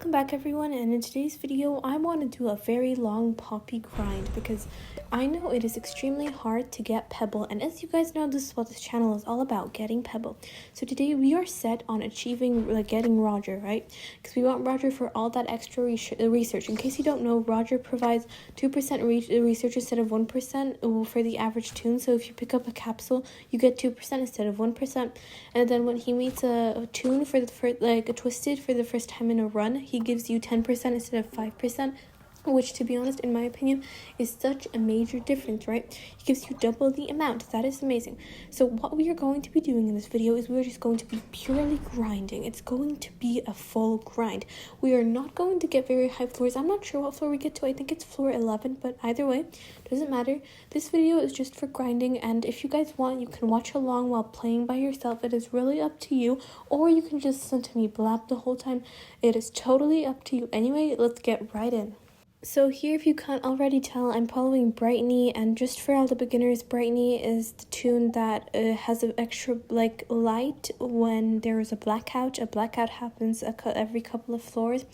Welcome back everyone, and in today's video I want to do a very long poppy grind because I know it is extremely hard to get Pebble, and as you guys know, this is what this channel is all about, getting Pebble. So today we are set on achieving getting Rodger, right? Because we want Rodger for all that extra research. In case you don't know, Rodger provides 2% research instead of 1% for the average tune. So if you pick up a capsule, you get 2% instead of 1%. And then when he meets a tune for the first, like a twisted for the first time in a run, he gives you 10% instead of 5%, which, to be honest, in my opinion, is such a major difference, right? He gives you double the amount. That is amazing. So what we are going to be doing in this video is we're just going to be purely grinding. It's going to be a full grind. We are not going to get very high floors. I'm not sure what floor we get to. I think it's floor 11, but either way, doesn't matter. This video is just for grinding, and if you guys want, you can watch along while playing by yourself. It is really up to you, or you can just listen to me blab the whole time. It is totally up to you. Anyway, let's get right in. So here, if you can't already tell, I'm following Brightney, and just for all the beginners, Brightney is the tune that has an extra light when there is a blackout. A blackout happens every couple of floors.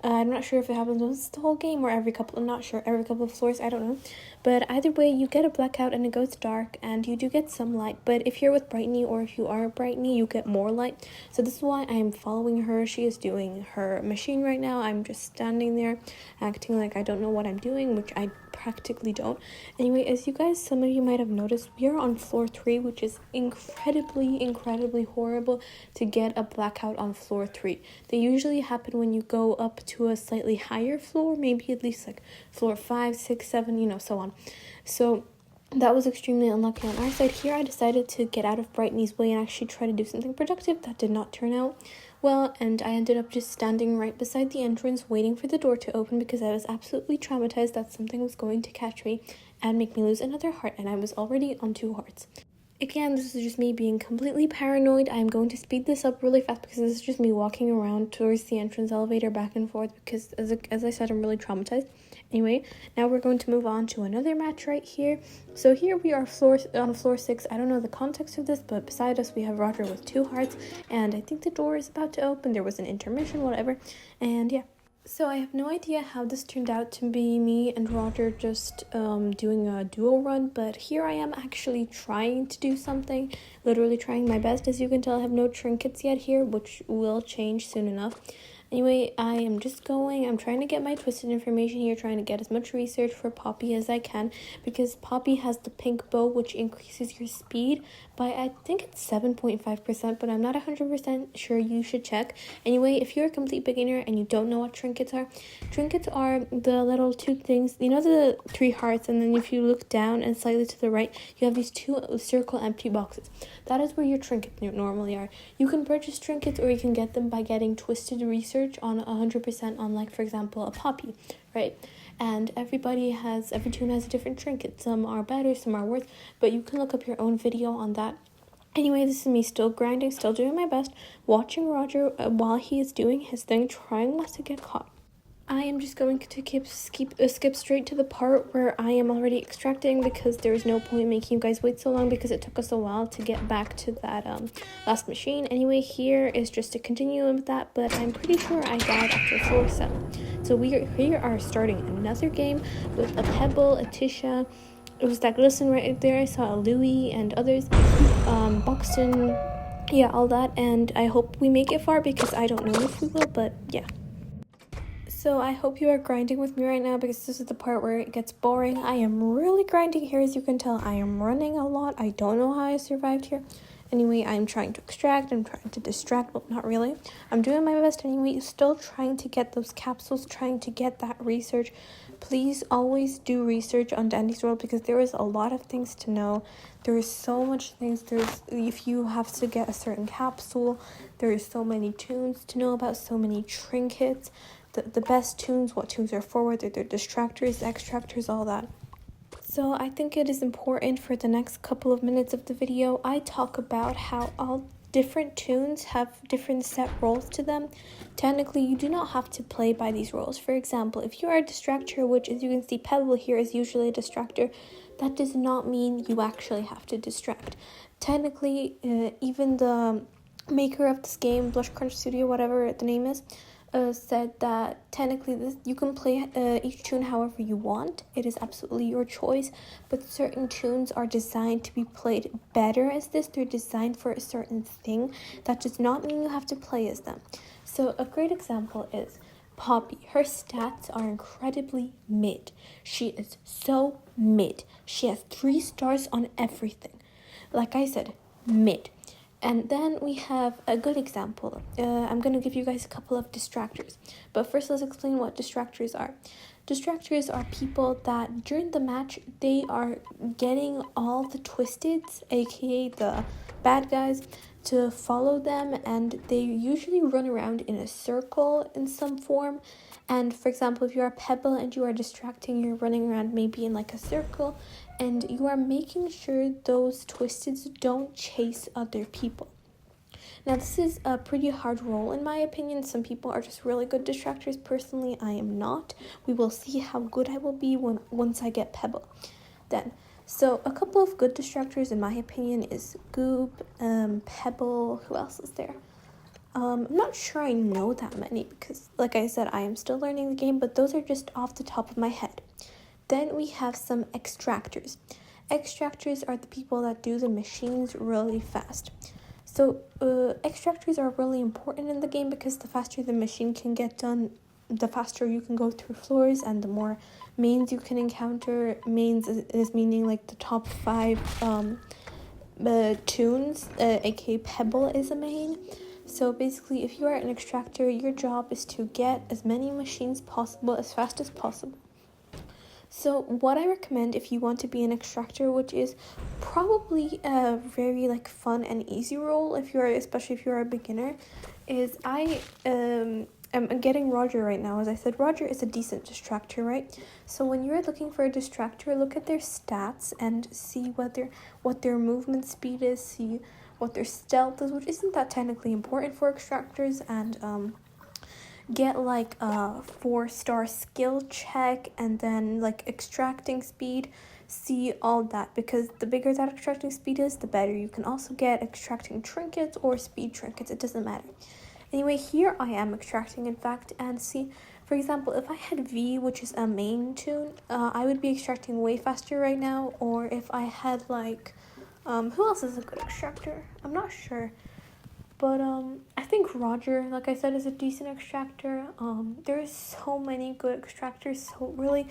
I'm not sure if it happens once the whole game or every couple. I'm not sure. Every couple of floors, I don't know. But either way, you get a blackout and it goes dark, and you do get some light. But if you're with Brightney, or if you are Brightney, you get more light. So this is why I am following her. She is doing her machine right now. I'm just standing there, acting like I don't know what I'm doing, which I practically don't. Anyway, as you guys, some of you might have noticed, we are on floor 3, which is incredibly horrible to get a blackout on floor 3. They usually happen when you go up to a slightly higher floor, maybe at least like floor 5, 6, 7, so on. So that was extremely unlucky on our side. Here I decided to get out of Brightney's way and actually try to do something productive. That did not turn out well, and I ended up just standing right beside the entrance waiting for the door to open because I was absolutely traumatized that something was going to catch me and make me lose another heart, and I was already on 2 hearts. Again, this is just me being completely paranoid. I'm going to speed this up really fast because this is just me walking around towards the entrance elevator back and forth because, as I said, I'm really traumatized. Anyway, now we're going to move on to another match right here. So here we are on floor 6. I don't know the context of this, but beside us we have Rodger with 2 hearts, and I think the door is about to open. There was an intermission, whatever, and yeah. So I have no idea how this turned out to be me and Rodger just doing a duo run, but here I am actually trying to do something, literally trying my best. As you can tell, I have no trinkets yet here, which will change soon enough. Anyway, I am just I'm trying to get my twisted information here, trying to get as much research for Poppy as I can, because Poppy has the pink bow, which increases your speed by, I think it's 7.5%, but I'm not 100% sure. You should check. Anyway, if you're a complete beginner and you don't know what trinkets are the little 2 things, the 3 hearts, and then if you look down and slightly to the right, you have these 2 circle empty boxes. That is where your trinkets normally are. You can purchase trinkets, or you can get them by getting twisted research on 100% on, like, for example, a Poppy, right? And every tune has a different trinket. Some are better, some are worse, but you can look up your own video on that. Anyway, this is me still grinding, still doing my best, watching Rodger while he is doing his thing, trying not to get caught. I am just going to skip straight to the part where I am already extracting, because there is no point making you guys wait so long because it took us a while to get back to that last machine. Anyway, here is just to continue with that, but I'm pretty sure I died after floor 7. So we are starting another game with a Pebble, a Tisha. It was that glisten right there. I saw a Louie and others, Buxton, yeah, all that, and I hope we make it far because I don't know if we will, but yeah. So I hope you are grinding with me right now because this is the part where it gets boring. I am really grinding here. As you can tell, I am running a lot. I don't know how I survived here. Anyway, I'm trying to extract. I'm trying to distract, but not really. I'm doing my best anyway. Still trying to get those capsules, trying to get that research. Please always do research on Dandy's World because there is a lot of things to know. There is so much things. If you have to get a certain capsule, there is so many tunes to know about, so many trinkets. The best tunes, what tunes are forward, they're distractors, extractors, all that. So I think it is important for the next couple of minutes of the video, I talk about how all different tunes have different set roles to them. Technically, you do not have to play by these roles. For example, if you are a distractor, which, as you can see, Pebble here is usually a distractor, that does not mean you actually have to distract. Technically, even the maker of this game, Blush Crunch Studio, whatever the name is, said that technically you can play each tune however you want. It is absolutely your choice, but certain tunes are designed to be played better as this. They're designed for a certain thing. That does not mean you have to play as them. So a great example is Poppy. Her stats are incredibly mid. She is so mid. She has 3 stars on everything. Like I said, mid. And then we have a good example. I'm going to give you guys a couple of distractors. But first, let's explain what distractors are. Distractors are people that during the match, they are getting all the twisteds, aka the bad guys, to follow them. And they usually run around in a circle in some form. And for example, if you are Pebble and you are distracting, you're running around maybe in like a circle, and you are making sure those twisteds don't chase other people. Now, this is a pretty hard role in my opinion. Some people are just really good distractors. Personally, I am not. We will see how good I will be once I get Pebble. Then, so a couple of good distractors in my opinion is Goop, Pebble. Who else is there? I'm not sure I know that many because, like I said, I am still learning the game, but those are just off the top of my head. Then we have some extractors. Extractors are the people that do the machines really fast. So extractors are really important in the game because the faster the machine can get done, the faster you can go through floors and the more mains you can encounter. Mains is meaning like the top 5 tunes, aka Pebble is a main. So basically, if you are an extractor, your job is to get as many machines possible as fast as possible. So what I recommend if you want to be an extractor, which is probably a very like fun and easy role, especially if you're a beginner, is I'm getting Rodger right now. As I said, Rodger is a decent distractor, right? So when you're looking for a distractor, look at their stats and see what their movement speed is, see what their stealth is, which isn't that technically important for extractors, and get like a 4-star skill check, and then like extracting speed, see all that, because the bigger that extracting speed is, the better. You can also get extracting trinkets or speed trinkets, it doesn't matter. Anyway, here I am extracting in fact, and see, for example, if I had V, which is a main tune, I would be extracting way faster right now. Or if I had like who else is a good extractor? I'm not sure. But I think Rodger, like I said, is a decent extractor. There's so many good extractors. So really,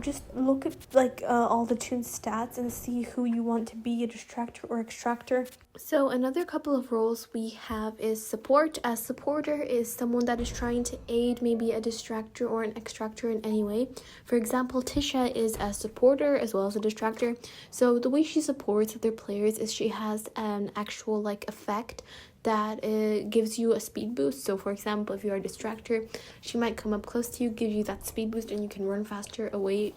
just look at like all the tune stats and see who you want to be, a distractor or extractor. So another couple of roles we have is support. A supporter is someone that is trying to aid maybe a distractor or an extractor in any way. For example, Tisha is a supporter as well as a distractor. So the way she supports other players is she has an actual like effect that gives you a speed boost. So for example, if you're a distractor, she might come up close to you, give you that speed boost, and you can run faster away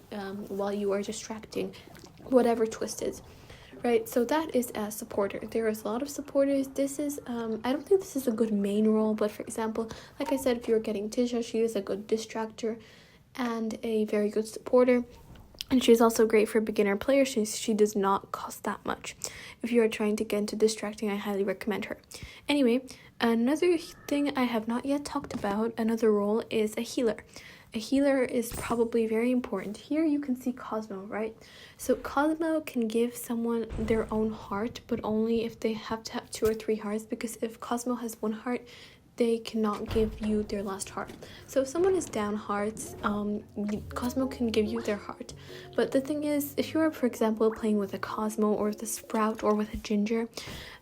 while you are distracting whatever twist is. Right, so that is a supporter. There is a lot of supporters. This is, I don't think this is a good main role, but for example, like I said, if you're getting Tisha, she is a good distractor and a very good supporter. And she's also great for beginner players. She does not cost that much. If you are trying to get into distracting, I highly recommend her. Anyway, another thing I have not yet talked about, another role, is a healer. A healer is probably very important. Here you can see Cosmo, right? So Cosmo can give someone their own heart, but only if they have to have 2 or 3 hearts, because if Cosmo has 1 heart, they cannot give you their last heart. So if someone is down hearts, Cosmo can give you their heart. But the thing is, if you are, for example, playing with a Cosmo or with a Sprout or with a Ginger,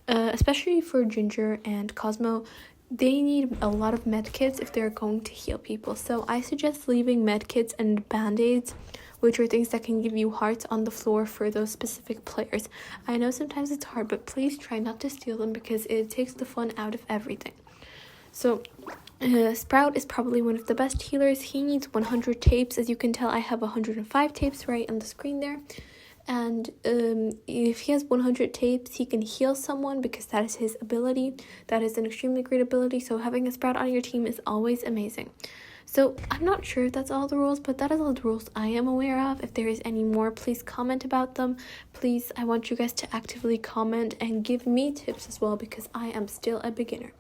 especially for Ginger and Cosmo, they need a lot of medkits if they're going to heal people. So I suggest leaving medkits and band-aids, which are things that can give you hearts, on the floor for those specific players. I know sometimes it's hard, but please try not to steal them because it takes the fun out of everything. So Sprout is probably one of the best healers. He needs 100 tapes. As you can tell, I have 105 tapes right on the screen there. And if he has 100 tapes, he can heal someone because that is his ability. That is an extremely great ability. So having a Sprout on your team is always amazing. So I'm not sure if that's all the rules, but that is all the rules I am aware of. If there is any more, please comment about them. Please, I want you guys to actively comment and give me tips as well, because I am still a beginner.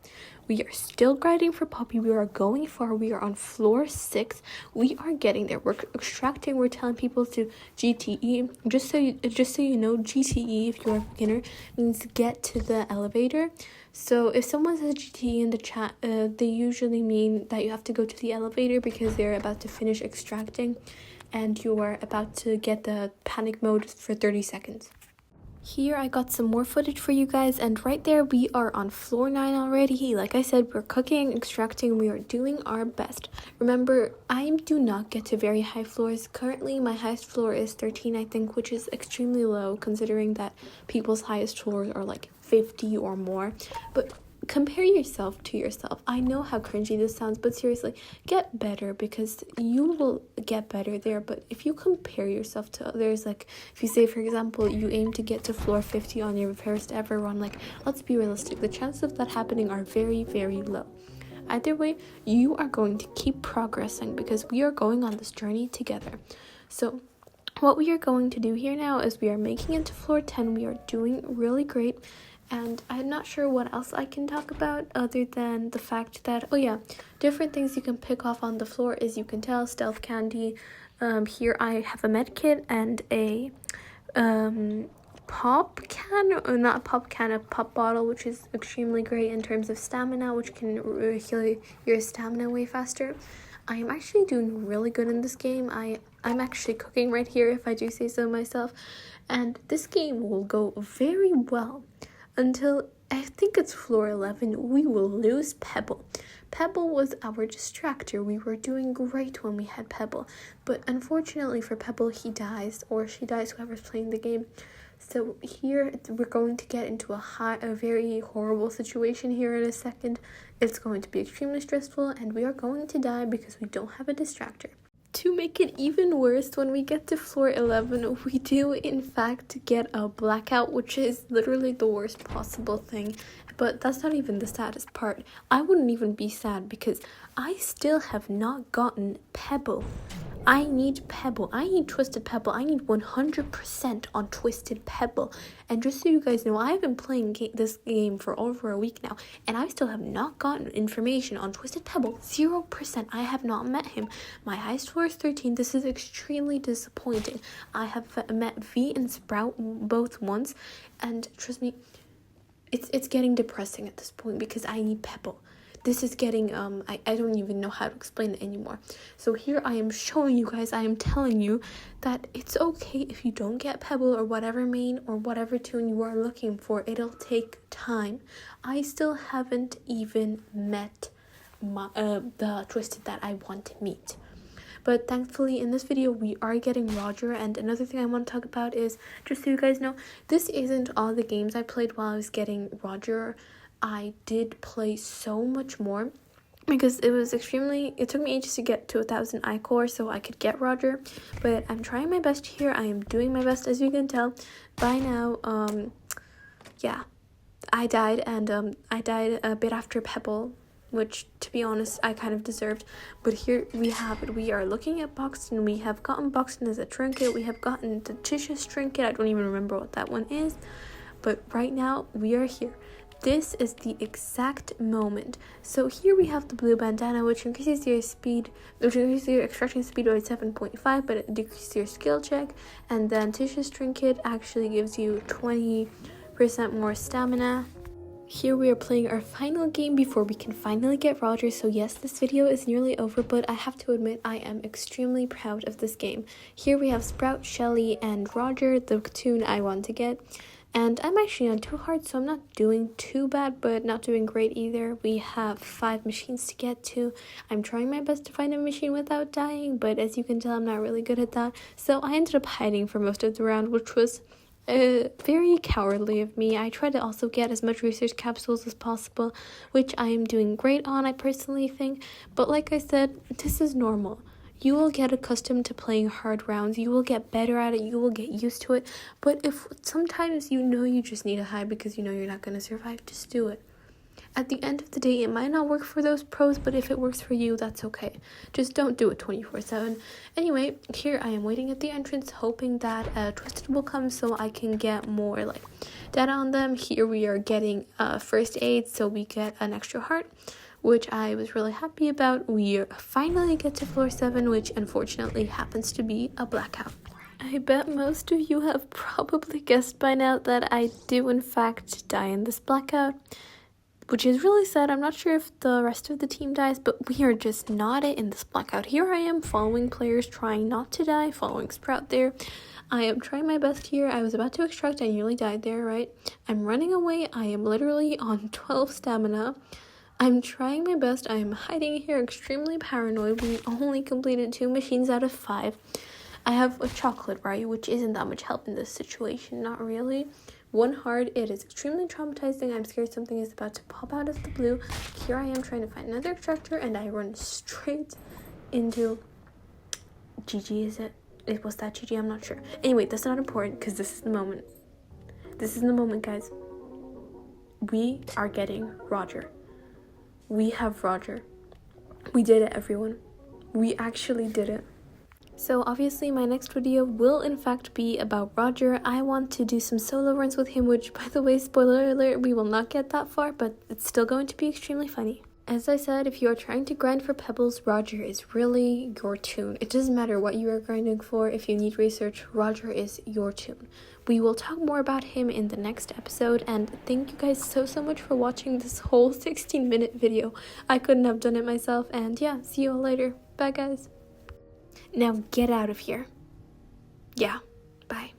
We are still grinding for Poppy. We are going far. We are on floor 6. We are getting there. We're extracting. We're telling people to GTE. Just so you know, GTE, if you're a beginner, means get to the elevator. So if someone says GTE in the chat, they usually mean that you have to go to the elevator because they're about to finish extracting and you are about to get the panic mode for 30 seconds. Here I got some more footage for you guys, and right there we are on floor 9 already. Like I said, we're cooking, extracting, we are doing our best. Remember, I do not get to very high floors. Currently my highest floor is 13, I think, which is extremely low considering that people's highest floors are like 50 or more. But compare yourself to yourself. I know how cringy this sounds, but seriously, get better, because you will get better there. But if you compare yourself to others, like if you say, for example, you aim to get to floor 50 on your first ever run, like, let's be realistic, the chances of that happening are very, very low. Either way, you are going to keep progressing because we are going on this journey together. So what we are going to do here now is we are making it to floor 10. We are doing really great. And I'm not sure what else I can talk about other than the fact that, oh yeah, different things you can pick off on the floor, as you can tell, stealth candy. Here I have a med kit and a pop can, or not a pop can, a pop bottle, which is extremely great in terms of stamina, which can heal your stamina way faster. I am actually doing really good in this game. I'm actually cooking right here, if I do say so myself. And this game will go very well until I think it's floor 11. We will lose Pebble. Pebble was our distractor. We were doing great when we had Pebble. But unfortunately for Pebble, he dies, or she dies, whoever's playing the game. So here we're going to get into a very horrible situation here in a second. It's going to be extremely stressful, and we are going to die because we don't have a distractor. To make it even worse, when we get to floor 11, we do in fact get a blackout, which is literally the worst possible thing. But that's not even the saddest part. I wouldn't even be sad because I still have not gotten Pebble. I need Pebble. I need Twisted Pebble. I need 100% on Twisted Pebble. And just so you guys know, I've been playing this game for over a week now, and I still have not gotten information on Twisted Pebble. 0%. I have not met him. My highest score is 13. This is extremely disappointing. I have met V and Sprout both once, and trust me, it's getting depressing at this point because I need Pebble. This is getting, I don't even know how to explain it anymore. So here I am showing you guys, I am telling you that it's okay if you don't get Pebble or whatever main or whatever tune you are looking for. It'll take time. I still haven't even met the Twisted that I want to meet. But thankfully in this video we are getting Rodger. And another thing I want to talk about is, just so you guys know, this isn't all the games I played while I was getting Rodger. I did play so much more because it took me ages to get to 1,000 I-core so I could get Rodger, but I'm trying my best here. I am doing my best, as you can tell by now. Yeah, I died, and I died a bit after Pebble, which, to be honest, I kind of deserved. But here we have it. We are looking at Boxton. We have gotten Boxton as a trinket. We have gotten the Tish's trinket. I don't even remember what that one is, but right now we are here. This is the exact moment. So here we have the blue bandana, which increases your extraction speed by 7.5, but it decreases your skill check. And then Tish's trinket actually gives you 20% more stamina. Here we are playing our final game before we can finally get Rodger. So yes, this video is nearly over, but I have to admit I am extremely proud of this game. Here we have Sprout, Shelly, and Rodger, the tune I want to get. And I'm actually on 2 hard, so I'm not doing too bad, but not doing great either. We have 5 machines to get to. I'm trying my best to find a machine without dying, but as you can tell, I'm not really good at that. So I ended up hiding for most of the round, which was very cowardly of me. I tried to also get as much research capsules as possible, which I am doing great on, I personally think. But like I said, this is normal. You will get accustomed to playing hard rounds. You will get better at it. You will get used to it. But if sometimes you know you just need to hide because you know you're not going to survive, just do it. At the end of the day, it might not work for those pros, but if it works for you, that's okay. Just don't do it 24/7. Anyway, here I am waiting at the entrance, hoping that Twisted will come so I can get more like data on them. Here we are getting first aid, so we get an extra heart, which I was really happy about. We finally get to floor 7, which unfortunately happens to be a blackout. I bet most of you have probably guessed by now that I do in fact die in this blackout, which is really sad. I'm not sure if the rest of the team dies, but we are just not in this blackout. Here I am following players, trying not to die, following Sprout there. I am trying my best here. I was about to extract. I nearly died there, right? I'm running away. I am literally on 12 stamina. I'm trying my best. I am hiding here, extremely paranoid. We only completed 2 machines out of 5. I have a chocolate, right, which isn't that much help in this situation, not really. 1 heart, it is extremely traumatizing. I'm scared something is about to pop out of the blue. Here I am trying to find another extractor, and I run straight into GG, is it? It was that GG, I'm not sure. Anyway, that's not important, because this is the moment. This is the moment, guys. We are getting Rodger. We have Rodger. We did it, everyone. We actually did it. So obviously my next video will in fact be about Rodger. I want to do some solo runs with him, which, by the way, spoiler alert, we will not get that far, but it's still going to be extremely funny. As I said, if you are trying to grind for pebbles, Rodger is really your tune. It doesn't matter what you are grinding for. If you need research, Rodger is your tune. We will talk more about him in the next episode, and thank you guys so much for watching this whole 16-minute video. I couldn't have done it myself, and yeah, see you all later. Bye, guys. Now get out of here. Yeah, bye.